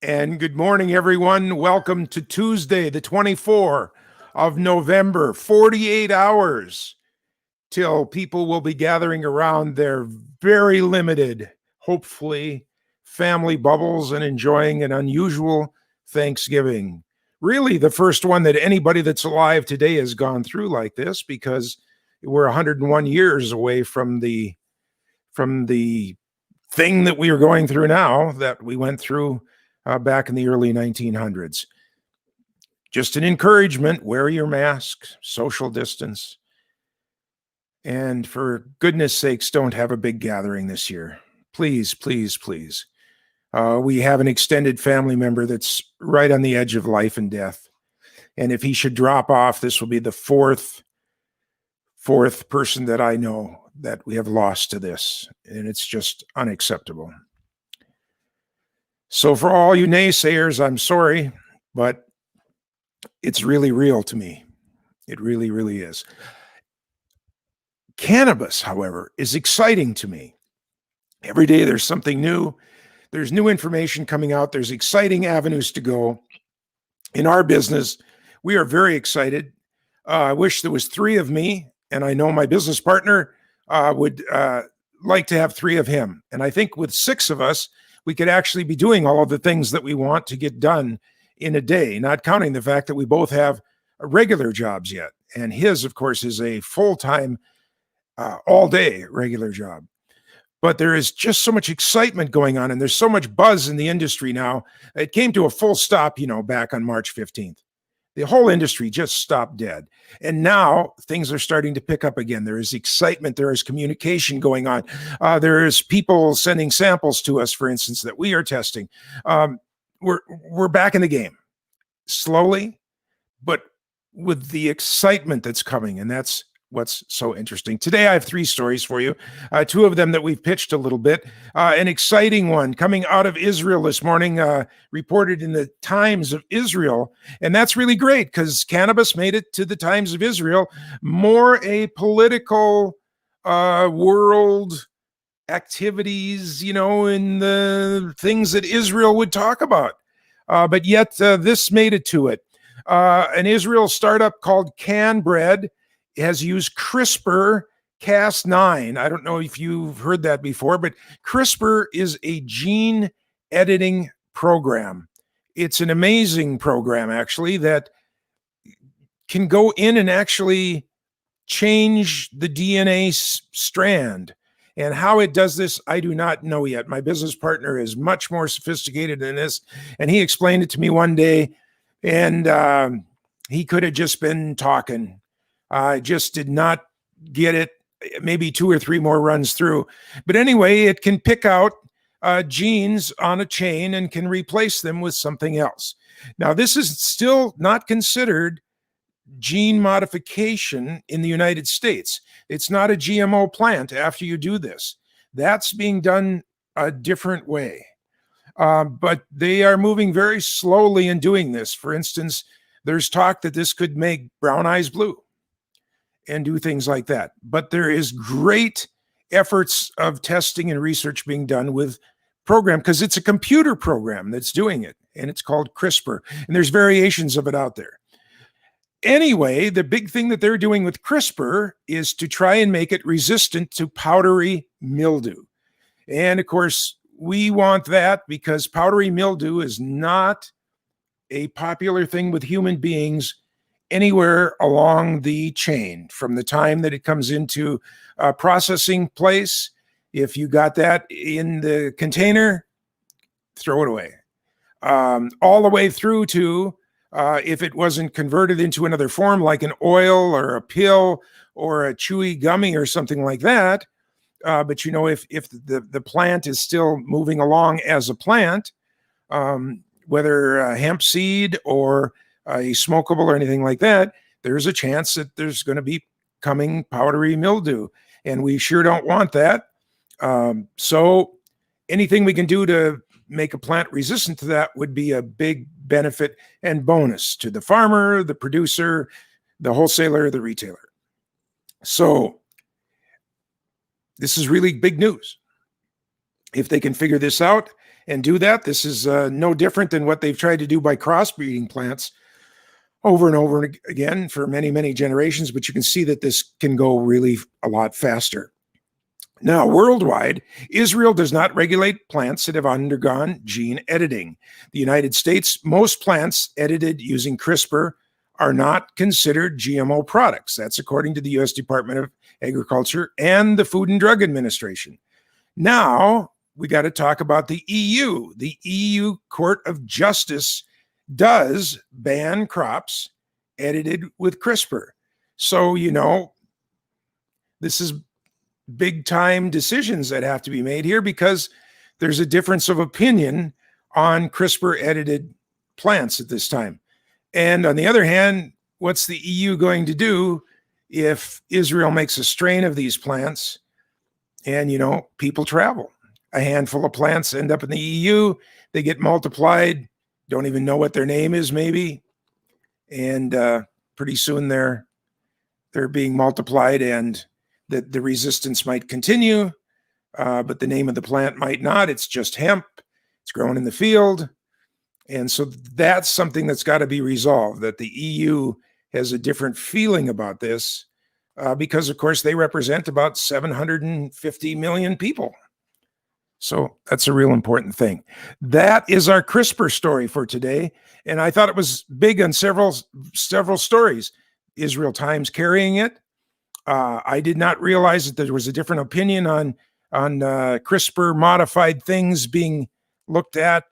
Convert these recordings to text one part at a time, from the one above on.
And good morning, everyone. Welcome to Tuesday, the 24th of November, 48 hours till people will be gathering around their very limited, hopefully, family bubbles and enjoying an unusual Thanksgiving. Really, the first one that anybody that's alive today has gone through like this, because we're 101 years away from the thing that we are going through now that we went through back in the early 1900s. Just an encouragement: wear your mask, social distance, and for goodness sakes, don't have a big gathering this year. Please, please, please. We have an extended family member that's right on the edge of life and death. And if he should drop off, this will be the fourth person that I know that we have lost to this. And it's just unacceptable. So for all you naysayers, I'm sorry, but it's really real to me. It really, really is. Cannabis, however, is exciting to me. Every day there's something new. There's new information coming out. There's exciting avenues to go. In our business, we are very excited. I wish there was three of me, and I know my business partner would like to have three of him. And I think with six of us, we could actually be doing all of the things that we want to get done in a day, not counting the fact that we both have regular jobs yet. And his, of course, is a full-time, all-day regular job. But there is just so much excitement going on, and there's so much buzz in the industry now. It came to a full stop, back on March 15th. The whole industry just stopped dead. And now things are starting to pick up again. There is excitement. There is communication going on. There is people sending samples to us, for instance, that we are testing. We're back in the game, slowly, but with the excitement that's coming. And that's what's so interesting. Today, I have three stories for you. Two of them that we've pitched a little bit. An exciting one coming out of Israel this morning, reported in the Times of Israel. And that's really great because cannabis made it to the Times of Israel. More a political world activities, in the things that Israel would talk about. But yet this made it to it. An Israel startup called CannBread has used CRISPR-Cas9. I don't know if you've heard that before, but CRISPR is a gene editing program. It's an amazing program, actually, that can go in and actually change the DNA strand. And how it does this, I do not know yet. My business partner is much more sophisticated than this, and he explained it to me one day, and he could have just been talking. I just did not get it, maybe two or three more runs through. But anyway, it can pick out genes on a chain and can replace them with something else. Now, this is still not considered gene modification in the United States. It's not a GMO plant after you do this. That's being done a different way. But they are moving very slowly in doing this. For instance, there's talk that this could make brown eyes blue and do things like that. But there is great efforts of testing and research being done with program, because it's a computer program that's doing it, and it's called CRISPR, and there's variations of it out there. Anyway, the big thing that they're doing with CRISPR is to try and make it resistant to powdery mildew. And of course, we want that because powdery mildew is not a popular thing with human beings anywhere along the chain from the time that it comes into a processing place. If you got that in the container, throw it away. All the way through to if it wasn't converted into another form, like an oil or a pill or a chewy gummy or something like that. But if the plant is still moving along as a plant, whether a hemp seed or a smokable or anything like that, there's a chance that there's going to be coming powdery mildew, and we sure don't want that. So anything we can do to make a plant resistant to that would be a big benefit and bonus to the farmer, the producer, the wholesaler, the retailer. So this is really big news. If they can figure this out and do that. This is no different than what they've tried to do by crossbreeding plants over and over again for many, many generations, but you can see that this can go really a lot faster. Now, worldwide, Israel does not regulate plants that have undergone gene editing. The United States, most plants edited using CRISPR are not considered GMO products. That's according to the U.S. Department of Agriculture and the Food and Drug Administration. Now, we got to talk about the EU. The EU Court of Justice does ban crops edited with CRISPR. So, this is big time decisions that have to be made here because there's a difference of opinion on CRISPR edited plants at this time. And on the other hand, what's the EU going to do if Israel makes a strain of these plants and, people travel? A handful of plants end up in the EU, they get multiplied, don't even know what their name is maybe. And pretty soon they're being multiplied and the resistance might continue, but the name of the plant might not. It's just hemp. It's grown in the field. And so that's something that's got to be resolved, that the EU has a different feeling about this because, of course, they represent about 750 million people. So that's a real important thing. That is our CRISPR story for today. And I thought it was big on several stories. Israel Times carrying it. I did not realize that there was a different opinion on CRISPR modified things being looked at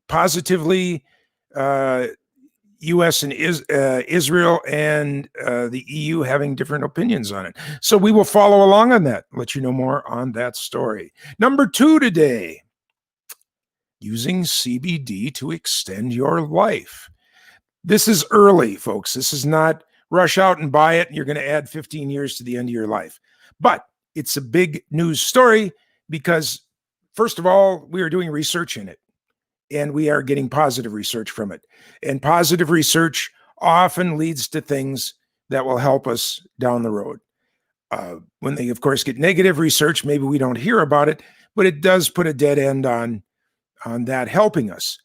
positively. U.S. and Israel and the EU having different opinions on it. So we will follow along on that, let you know more on that story. Number 2 today, using CBD to extend your life. This is early, folks. This is not rush out and buy it, and you're going to add 15 years to the end of your life. But it's a big news story because, first of all, we are doing research in it, and we are getting positive research from it. And positive research often leads to things that will help us down the road. When they, of course, get negative research, maybe we don't hear about it, but it does put a dead end on that helping us.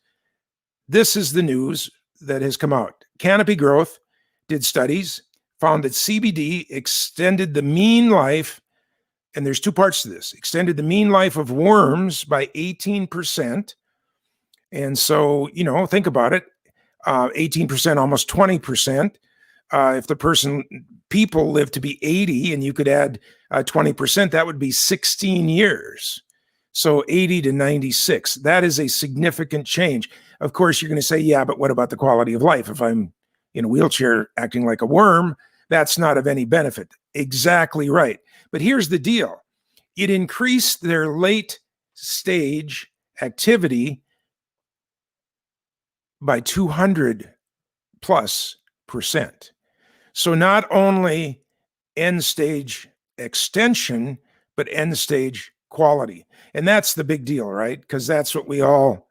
This is the news that has come out. Canopy Growth did studies, found that CBD extended the mean life, and there's 2 parts to this, extended the mean life of worms by 18%. And so, think about it, 18%, almost 20%. If people live to be 80 and you could add 20%, that would be 16 years. So 80 to 96, that is a significant change. Of course, you're going to say, yeah, but what about the quality of life? If I'm in a wheelchair acting like a worm, that's not of any benefit. Exactly right. But here's the deal. It increased their late stage activity by 200+%. So not only end stage extension, but end stage quality. And that's the big deal, right? Because that's what we all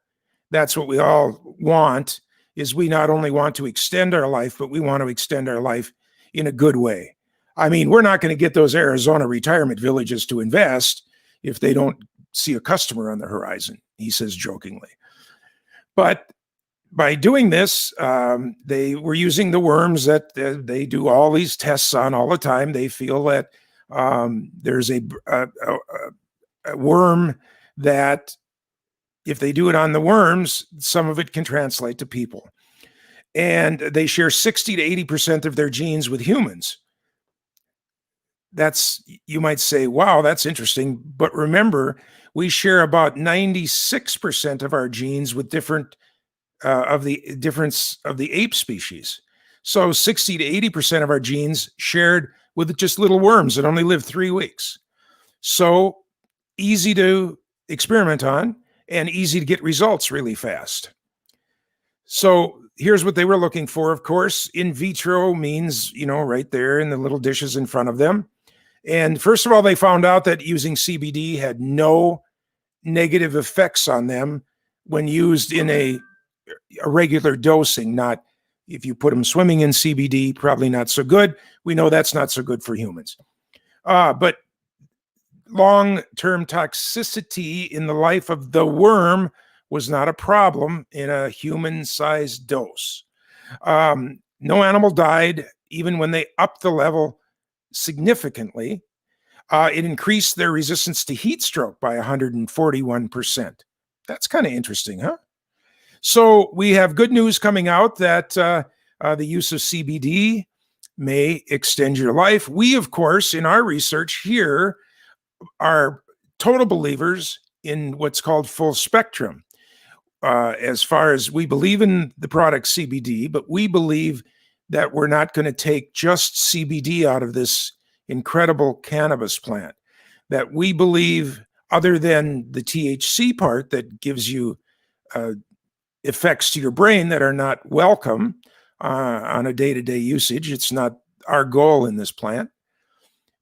want. Is we not only want to extend our life, but we want to extend our life in a good way. I mean, we're not going to get those Arizona retirement villages to invest if they don't see a customer on the horizon, he says jokingly. But by doing this, they were using the worms that they do all these tests on all the time. They feel that there's a worm that if they do it on the worms, some of it can translate to people. And they share 60 to 80% of their genes with humans. You might say, wow, that's interesting. But remember, we share about 96% of our genes with different of the difference of the ape species. So 60 to 80% of our genes shared with just little worms that only live 3 weeks. So easy to experiment on and easy to get results really fast. So here's what they were looking for, of course. In vitro means, right there in the little dishes in front of them. And first of all, they found out that using CBD had no negative effects on them when used in a regular dosing. Not if you put them swimming in CBD, probably not so good. We know that's not so good for humans. But long-term toxicity in the life of the worm was not a problem in a human-sized dose. No animal died, even when they upped the level significantly. It increased their resistance to heat stroke by 141%. That's kind of interesting, huh? So we have good news coming out that the use of CBD may extend your life. We, of course, in our research here, are total believers in what's called full spectrum. As far as we believe in the product CBD, but we believe that we're not going to take just CBD out of this incredible cannabis plant. That we believe, other than the THC part that gives you effects to your brain that are not welcome on a day-to-day usage, it's not our goal in this plant.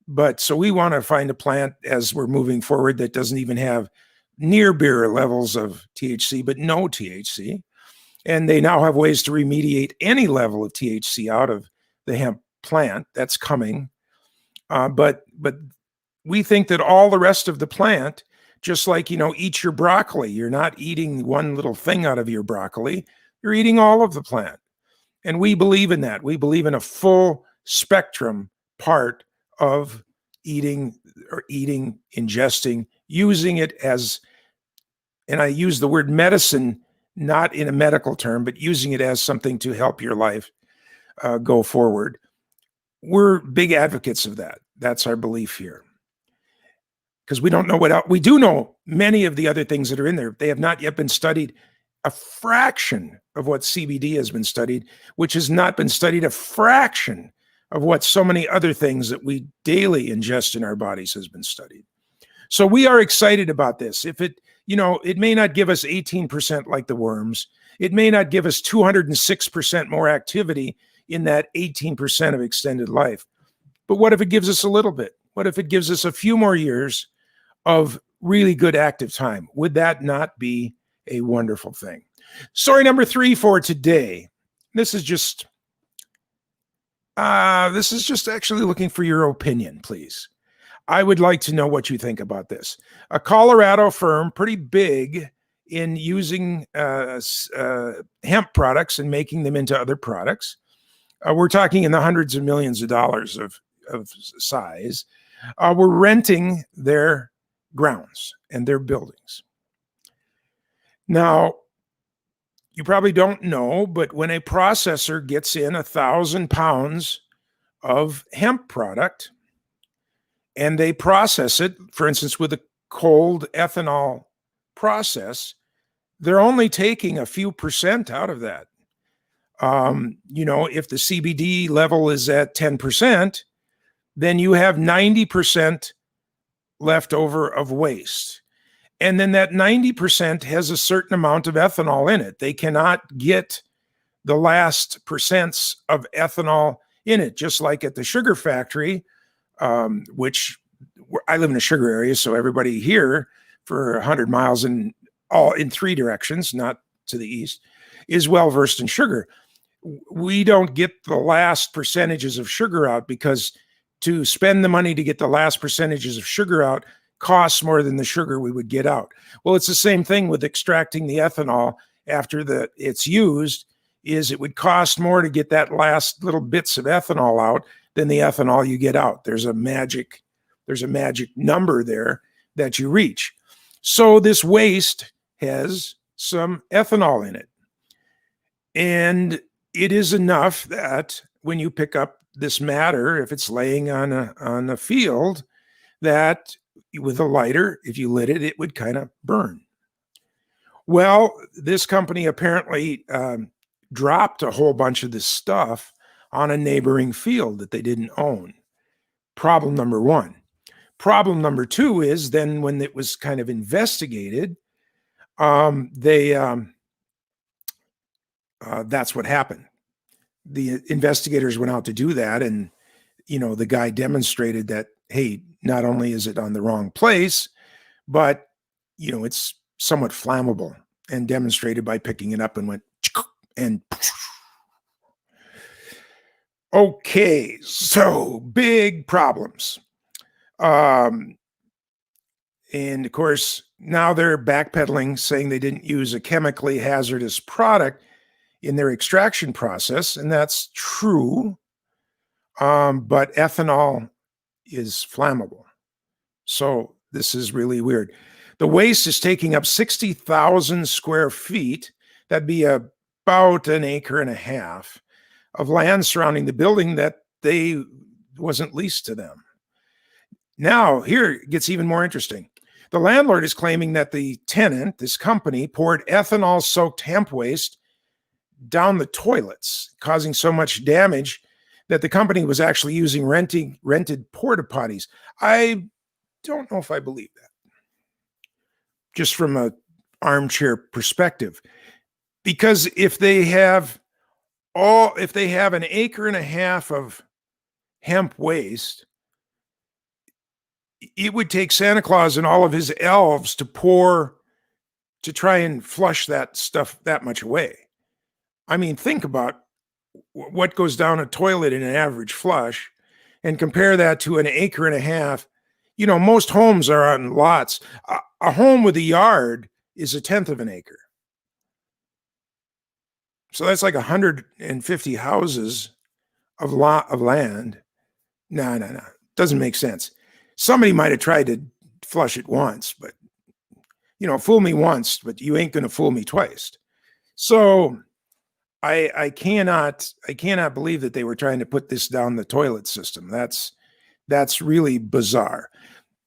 But so we want to find a plant as we're moving forward that doesn't even have near beer levels of THC, but no THC. And they now have ways to remediate any level of THC out of the hemp plant. That's coming. But we think that all the rest of the plant, just like, eat your broccoli. You're not eating one little thing out of your broccoli. You're eating all of the plant. And we believe in that. We believe in a full spectrum part of eating, ingesting, using it as, and I use the word medicine, not in a medical term, but using it as something to help your life go forward. We're big advocates of that. That's our belief here. Because we don't know what else. We do know many of the other things that are in there. They have not yet been studied. A fraction of what CBD has been studied, which has not been studied a fraction of what so many other things that we daily ingest in our bodies has been studied. So we are excited about this. If it, it may not give us 18% like the worms. It may not give us 206% more activity in that 18% of extended life. But what if it gives us a little bit? What if it gives us a few more years of really good active time? Would that not be a wonderful thing? Story number 3 for today. This is just actually looking for your opinion, please. I would like to know what you think about this. A Colorado firm, pretty big in using hemp products and making them into other products. We're talking in the hundreds of millions of dollars of size. We're renting their grounds and their buildings. Now, you probably don't know, but when a processor gets in 1,000 pounds of hemp product and they process it, for instance, with a cold ethanol process, they're only taking a few percent out of that. If the CBD level is at 10%, then you have 90% left over of waste. And then that 90% has a certain amount of ethanol in it. They cannot get the last percents of ethanol in it, just like at the sugar factory, which I live in a sugar area. So everybody here for 100 miles in 3 directions, not to the east, is well versed in sugar. We don't get the last percentages of sugar out because to spend the money to get the last percentages of sugar out costs more than the sugar we would get out. Well, it's the same thing with extracting the ethanol after it's used. It would cost more to get that last little bits of ethanol out than the ethanol you get out. There's a magic number there that you reach. So this waste has some ethanol in it. And it is enough that when you pick up this matter, if it's laying on a field, that with a lighter, if you lit it, it would kind of burn. Well, this company apparently dropped a whole bunch of this stuff on a neighboring field that they didn't own. Problem number 1. Problem number 2 is then when it was kind of investigated, that's what happened. The investigators went out to do that, and the guy demonstrated that, hey, not only is it on the wrong place, but it's somewhat flammable, and demonstrated by picking it up and went and okay, so big problems. And of course, now they're backpedaling, saying they didn't use a chemically hazardous product in their extraction process, and that's true. But ethanol is flammable. So this is really weird. The waste is taking up 60,000 square feet. That'd be about an acre and a half of land surrounding the building that they wasn't leased to them. Now, here it gets even more interesting. The landlord is claiming that the tenant, this company, poured ethanol-soaked hemp waste down the toilets, causing so much damage that the company was actually using rented porta potties. I don't know if I believe that, just from an armchair perspective. Because if they have an acre and a half of hemp waste, it would take Santa Claus and all of his elves to try and flush that stuff that much away. I mean, think about what goes down a toilet in an average flush and compare that to an acre and a half. You know, most homes are on lots. A home with a yard is 1/10 of an acre. So that's like 150 houses of land. No. Doesn't make sense. Somebody might have tried to flush it once, but fool me once, but you ain't gonna fool me twice. So I cannot believe that they were trying to put this down the toilet system. That's really bizarre.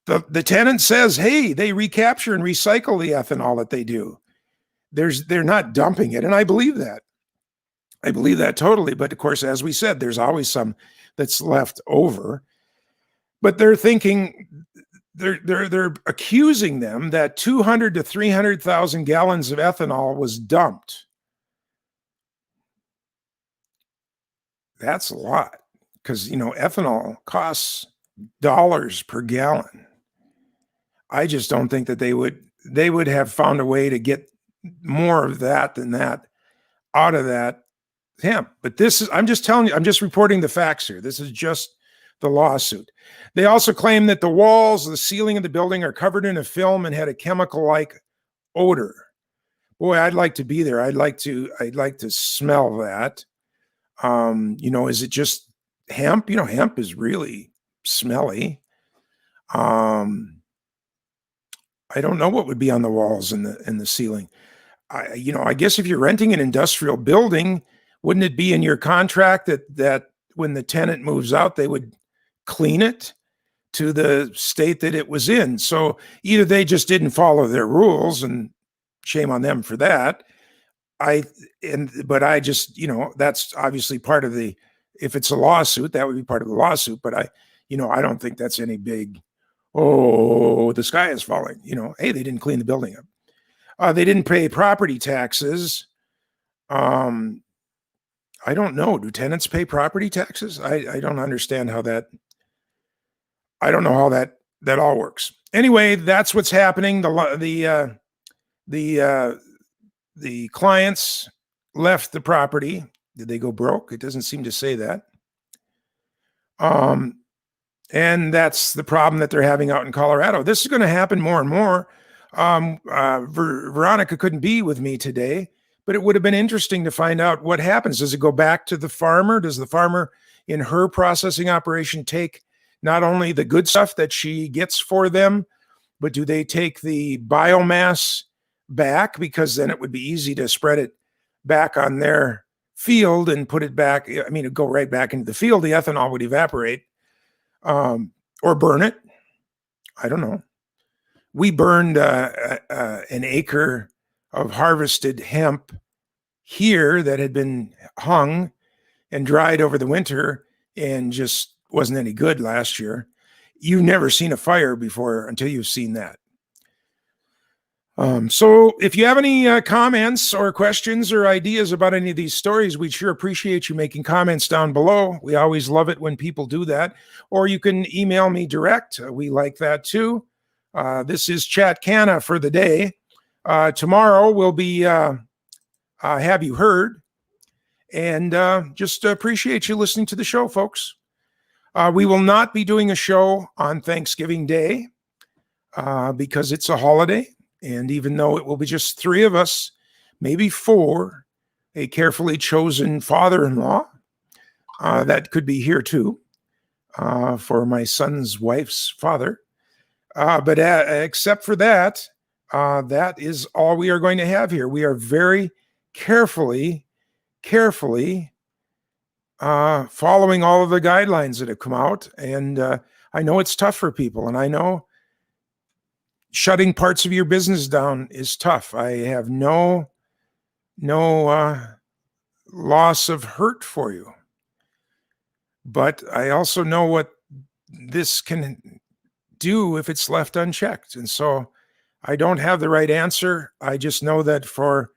The tenant says, hey, they recapture and recycle the ethanol that they do. They're not dumping it, and I believe that. I believe that totally. But of course, as we said, there's always some that's left over. But they're accusing them that 200 to 300,000 gallons of ethanol was dumped. That's a lot, because ethanol costs dollars per gallon. I just don't think that they would have found a way to get more of that than that out of that hemp. But I'm just telling you, I'm just reporting the facts here. This is just the lawsuit. They also claim that the walls, the ceiling of the building are covered in a film and had a chemical-like odor. Boy, I'd like to be there. I'd like to smell that. Is it just hemp? Hemp is really smelly. I don't know what would be on the walls and the ceiling. I guess if you're renting an industrial building, wouldn't it be in your contract that when the tenant moves out, they would clean it to the state that it was in? So either they just didn't follow their rules, and shame on them for that. But I just, that's obviously part of if it's a lawsuit, that would be part of the lawsuit. But I don't think that's any big, oh, the sky is falling. Hey, they didn't clean the building up. They didn't pay property taxes. I don't know. Do tenants pay property taxes? I don't understand how that. I don't know how that all works. Anyway, that's what's happening. The clients left the property. Did they go broke? It doesn't seem to say that. And that's the problem that they're having out in Colorado. This is going to happen more and more. Veronica couldn't be with me today, but it would have been interesting to find out what happens. Does it go back to the farmer? Does the farmer in her processing operation take not only the good stuff that she gets for them, but do they take the biomass back? Because then it would be easy to spread it back on their field and put it back. I mean, it'd go right back into the field. The ethanol would evaporate, or burn it. I don't know. We burned an acre of harvested hemp here that had been hung and dried over the winter and just wasn't any good last year. You've never seen a fire before until you've seen that. So if you have any comments or questions or ideas about any of these stories, we'd sure appreciate you making comments down below. We always love it when people do that. Or you can email me direct. We like that too. This is Chat Canna for the day. Tomorrow will be Have You Heard? And just appreciate you listening to the show, folks. We will not be doing a show on Thanksgiving Day because it's a holiday. And even though it will be just 3 of us, maybe 4, a carefully chosen father-in-law that could be here too, for my son's wife's father. But except for that, that is all we are going to have here. We are very carefully following all of the guidelines that have come out. And I know it's tough for people, and I know shutting parts of your business down is tough. I have no loss of hurt for you. But I also know what this can do if it's left unchecked. And so I don't have the right answer. I just know that for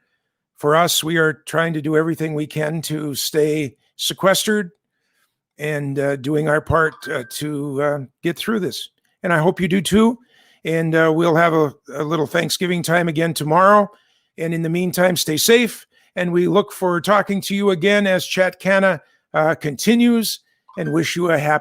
us, we are trying to do everything we can to stay sequestered and doing our part to get through this. And I hope you do too. And we'll have a little Thanksgiving time again tomorrow. And in the meantime, stay safe. And we look for talking to you again as Chat Canna continues, and wish you a happy